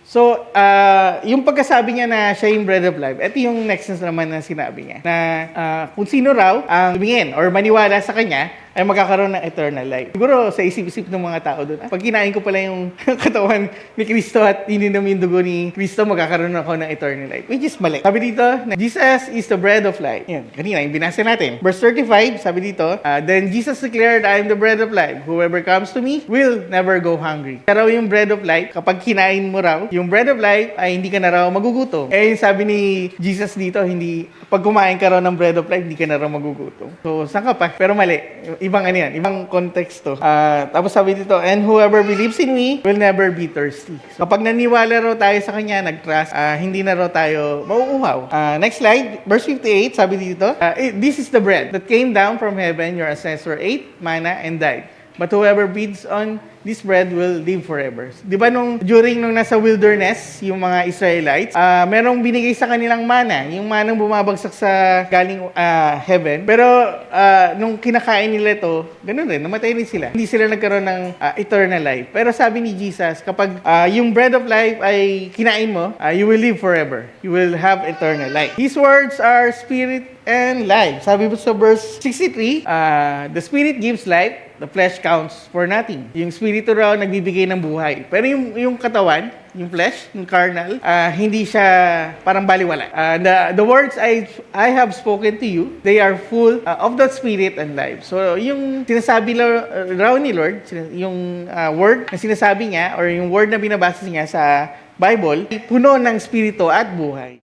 So, yung pagkasabi niya na siya yung bread of life, ito yung next naman na sinabi niya. Na kung sino raw ang tumingin or maniwala sa kanya, ay magkakaroon ng eternal life. Siguro sa isip-isip ng mga tao doon, pag kinain ko pala yung katawan ni Kristo at ininom yung dugo ni Kristo, magkakaroon ako ng eternal life. Which is mali. Sabi dito, na Jesus is the bread of life. Yan, kanina, yung binasa natin. Verse 35, sabi dito, then Jesus declared, I am the bread of life. Whoever comes to me will never go hungry. Pero yung bread of life, kapag kinain mo raw, yung bread of life ay hindi ka na raw magugutom. Eh, yung sabi ni Jesus dito, hindi, pag kumain ka raw ng bread of life, hindi ka na raw magugutom. So, saan ka pa? Pero mali. Ibang ano yan, ibang konteksto. Tapos sabi dito, and whoever believes in me will never be thirsty. So, kapag naniwala raw tayo sa kanya, nag-trust, hindi na raw tayo mauuhaw. Next slide, verse 58, sabi dito, this is the bread that came down from heaven, your ancestor ate manna and died. But whoever feeds on this bread will live forever. Di ba during nung nasa wilderness, yung mga Israelites, merong binigay sa kanilang mana, yung manang bumabagsak sa galing heaven. Pero nung kinakain nila ito, ganun rin, namatay rin sila. Hindi sila nagkaroon ng eternal life. Pero sabi ni Jesus, kapag yung bread of life ay kinain mo, you will live forever. You will have eternal life. These words are spirit and life. Sabi po sa verse 63, the spirit gives life, the flesh counts for nothing. Yung spirito raw nagbibigay ng buhay. Pero yung katawan, yung flesh, yung carnal, hindi siya parang baliwala. The words I have spoken to you, they are full of the spirit and life. So yung sinasabi raw ni Lord, yung word na sinasabi niya or yung word na binabasa niya sa Bible, puno ng spirito at buhay.